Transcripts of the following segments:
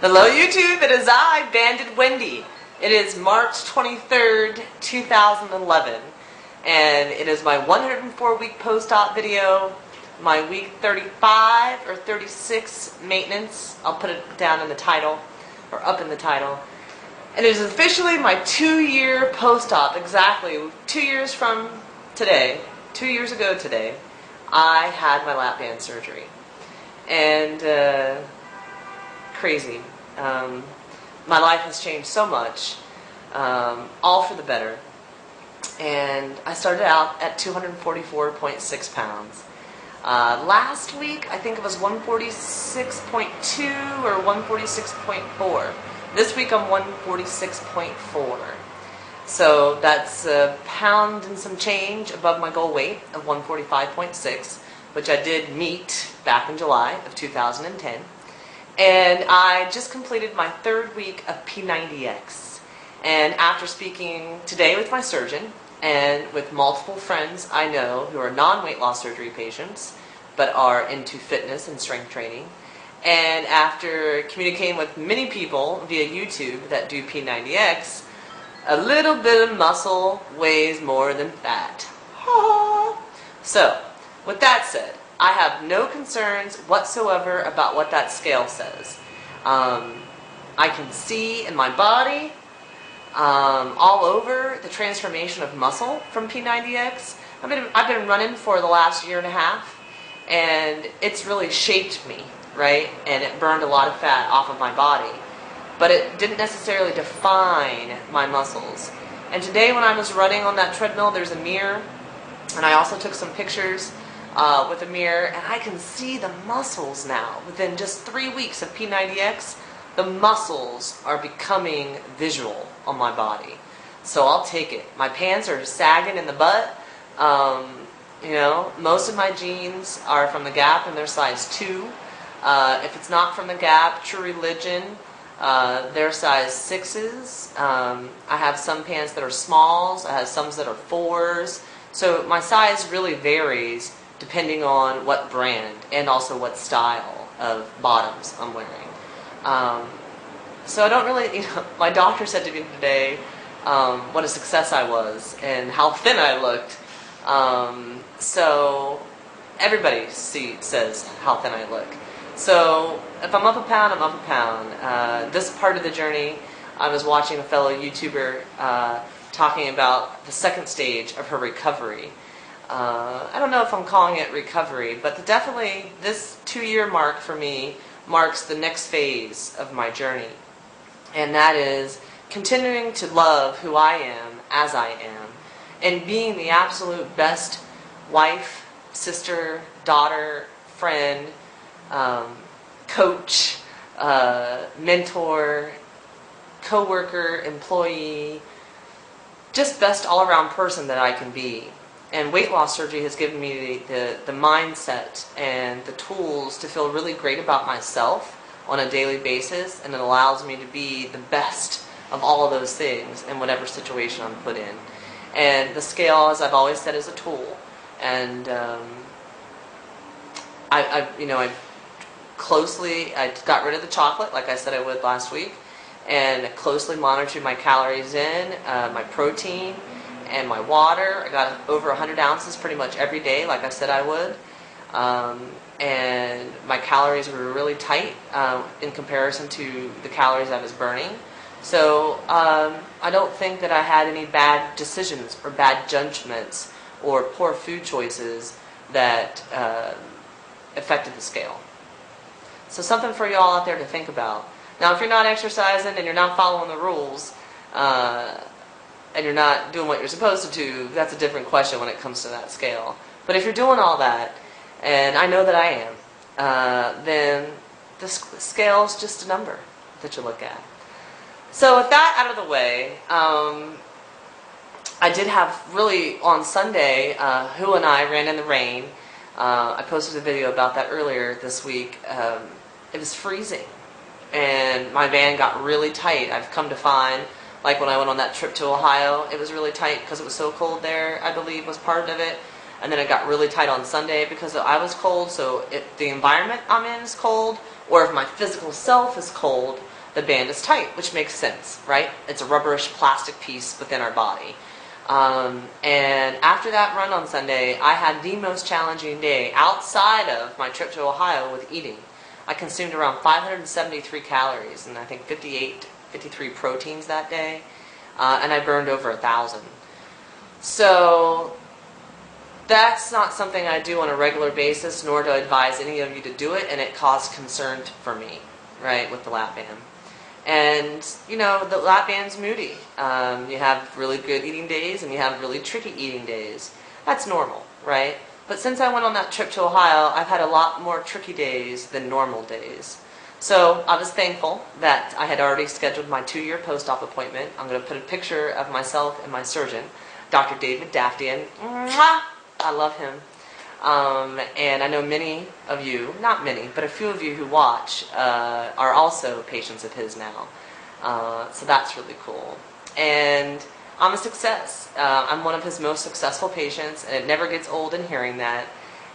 Hello YouTube, it is I, BandedWendy. It is March 23rd, 2011, and it is my 104-week post-op video, my week 35 or 36 maintenance. I'll put it down in the title, or up in the title. And it is officially my 2-year post-op, exactly 2 years from today, 2 years ago today, I had my lap band surgery. And crazy. My life has changed so much, all for the better. And I started out at 244.6 pounds. Last week, I think it was 146.2 or 146.4. This week, I'm 146.4. So that's a pound and some change above my goal weight of 145.6, which I did meet back in July of 2010. And I just completed my 3rd week of P90X. And after speaking today with my surgeon and with multiple friends I know who are non-weight loss surgery patients but are into fitness and strength training, and after communicating with many people via YouTube that do P90X, a little bit of muscle weighs more than fat. So, with that said, I have no concerns whatsoever about what that scale says. I can see in my body, all over, the transformation of muscle from P90X. I've been running for the last year and a half, and it's really shaped me, right? And it burned a lot of fat off of my body. But it didn't necessarily define my muscles. And today when I was running on that treadmill, there's a mirror, and I also took some pictures with a mirror, and I can see the muscles now. Within just 3 weeks of P90X, the muscles are becoming visual on my body. So I'll take it. My pants are sagging in the butt. You know, most of my jeans are from the Gap, and they're size 2. If it's not from the Gap, True Religion, they're size 6s. I have some pants that are smalls. I have some that are 4s. So my size really varies depending on what brand and also what style of bottoms I'm wearing. So I don't really, my doctor said to me today what a success I was and how thin I looked. So everybody says how thin I look. So if I'm up a pound, I'm up a pound. This part of the journey, I was watching a fellow YouTuber talking about the 2nd stage of her recovery. I don't know if I'm calling it recovery, but definitely this 2-year mark for me marks the next phase of my journey. And that is continuing to love who I am as I am, and being the absolute best wife, sister, daughter, friend, coach, mentor, co-worker, employee, just best all-around person that I can be. And weight loss surgery has given me the mindset and the tools to feel really great about myself on a daily basis, and it allows me to be the best of all of those things in whatever situation I'm put in. And the scale, as I've always said, is a tool. And I got rid of the chocolate like I said I would last week, and closely monitored my calories in, my protein, and my water. I got over 100 ounces pretty much every day, like I said I would. And my calories were really tight in comparison to the calories I was burning. So I don't think that I had any bad decisions or bad judgments or poor food choices that affected the scale. So something for you all out there to think about. Now, if you're not exercising and you're not following the rules, and you're not doing what you're supposed to do, that's a different question when it comes to that scale. But if you're doing all that, and I know that I am, then the scale's just a number that you look at. So with that out of the way, I did have really, on Sunday, Who and I ran in the rain. I posted a video about that earlier this week. It was freezing, and my van got really tight. I've come to find, like when I went on that trip to Ohio, it was really tight because it was so cold there, I believe, was part of it. And then it got really tight on Sunday because I was cold, so if the environment I'm in is cold, or if my physical self is cold, the band is tight, which makes sense, right? It's a rubberish plastic piece within our body. And after that run on Sunday, I had the most challenging day outside of my trip to Ohio with eating. I consumed around 573 calories and I think 53 proteins that day, and I burned over 1,000. So that's not something I do on a regular basis, nor do I advise any of you to do it, and it caused concern for me, right, with the lap band. And, you know, the lap band's moody. You have really good eating days and you have really tricky eating days. That's normal, right? But since I went on that trip to Ohio, I've had a lot more tricky days than normal days. So I was thankful that I had already scheduled my 2-year post-op appointment. I'm going to put a picture of myself and my surgeon, Dr. David Daftian. Mwah! I love him. And I know many of you, not many, but a few of you who watch are also patients of his now. So that's really cool. And I'm a success. I'm one of his most successful patients, and it never gets old in hearing that.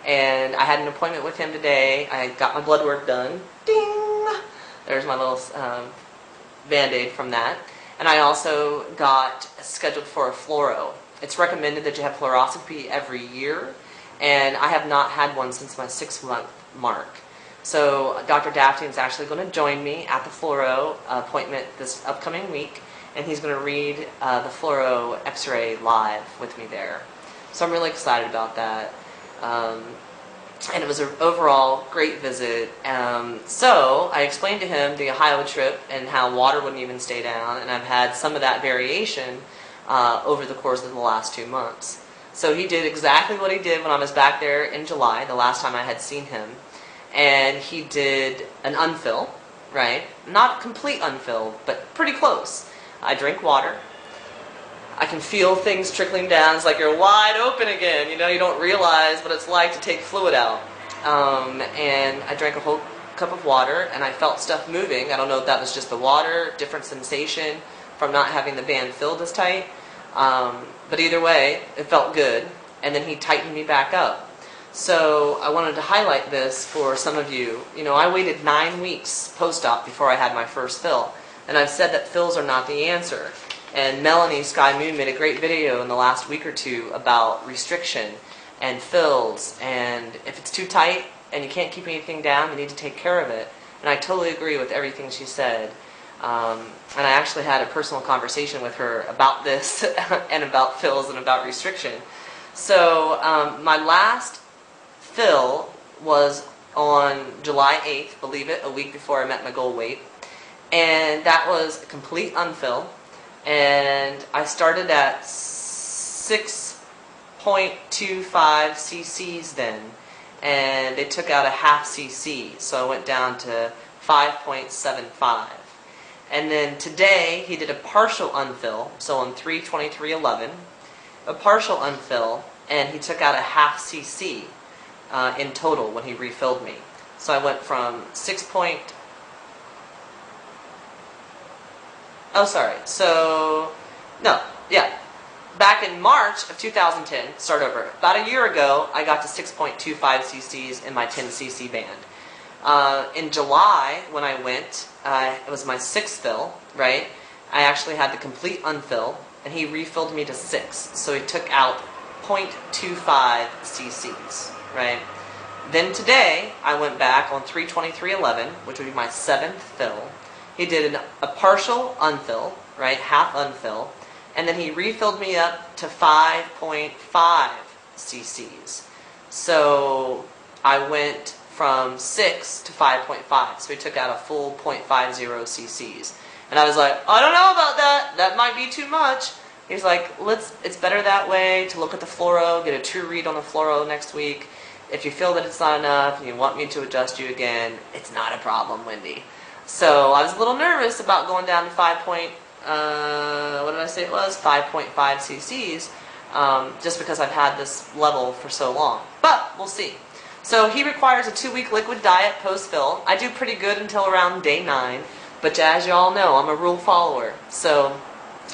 And I had an appointment with him today. I got my blood work done. Ding! There's my little Band-Aid from that. And I also got scheduled for a fluoro. It's recommended that you have fluoroscopy every year, and I have not had one since my 6-month mark. So Dr. Daftian is actually going to join me at the fluoro appointment this upcoming week, and he's going to read the fluoro x-ray live with me there. So I'm really excited about that. And it was an overall great visit. So I explained to him the Ohio trip and how water wouldn't even stay down, and I've had some of that variation over the course of the last 2 months. So he did exactly what he did when I was back there in July, the last time I had seen him. And he did an unfill, right? Not complete unfill, but pretty close. I drink water. I can feel things trickling down. It's like you're wide open again. You know, you don't realize what it's like to take fluid out. And I drank a whole cup of water, and I felt stuff moving. I don't know if that was just the water, different sensation from not having the band filled as tight. But either way, it felt good. And then he tightened me back up. So I wanted to highlight this for some of you. You know, I waited 9 weeks post-op before I had my first fill. And I've said that fills are not the answer. And Melanie Sky Moon made a great video in the last week or two about restriction and fills. And if it's too tight and you can't keep anything down, you need to take care of it. And I totally agree with everything she said. And I actually had a personal conversation with her about this and about fills and about restriction. So my last fill was on July 8th, believe it, a week before I met my goal weight. And that was a complete unfill. And I started at 6.25 cc's then. And they took out a half cc, so I went down to 5.75. And then today, he did a partial unfill, so on 3/23/11, a partial unfill, and he took out a half cc in total when he refilled me. So I went from back in March of 2010, start over, about a year ago, I got to 6.25 cc's in my 10 cc band. In July, when I went, it was my 6th fill, right? I actually had the complete unfill, and he refilled me to 6. So he took out 0.25 cc's, right? Then today, I went back on 3/23/11, which would be my 7th fill. He did a partial unfill, right? Half unfill. And then he refilled me up to 5.5 cc's. So I went from 6 to 5.5, so he took out a full 0.50 cc's. And I was like, I don't know about that. That might be too much. He's like, it's better that way to look at the fluoro, get a true read on the fluoro next week. If you feel that it's not enough and you want me to adjust you again, it's not a problem, Wendy. So I was a little nervous about going down to 5.5 cc's, just because I've had this level for so long. But we'll see. So he requires a 2-week liquid diet post-fill. I do pretty good until around day 9, but as you all know, I'm a rule follower. So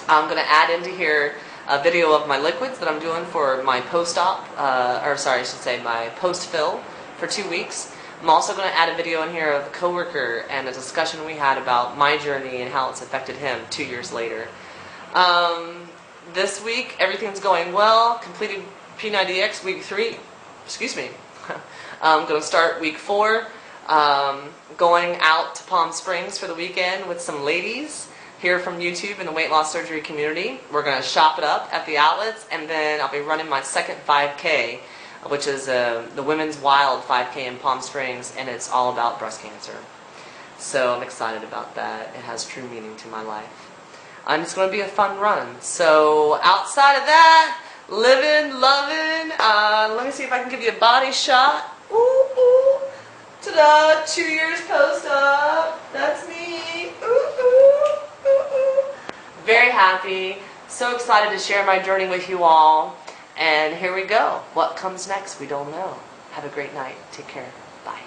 I'm going to add into here a video of my liquids that I'm doing for my post-op, my post-fill for 2 weeks. I'm also going to add a video in here of a coworker and a discussion we had about my journey and how it's affected him 2 years later. This week, everything's going well. Completed P90X week 3. Excuse me. I'm going to start week 4. Going out to Palm Springs for the weekend with some ladies here from YouTube in the weight loss surgery community. We're going to shop it up at the outlets, and then I'll be running my second 5K, which is the Women's Wild 5K in Palm Springs, and it's all about breast cancer. So I'm excited about that. It has true meaning to my life. And it's going to be a fun run. So outside of that, living, loving. Let me see if I can give you a body shot. Ooh, ooh. Ta-da! 2 years post-op. That's me. Ooh, ooh, ooh, ooh. Very happy. So excited to share my journey with you all. And here we go. What comes next, we don't know. Have a great night. Take care. Bye.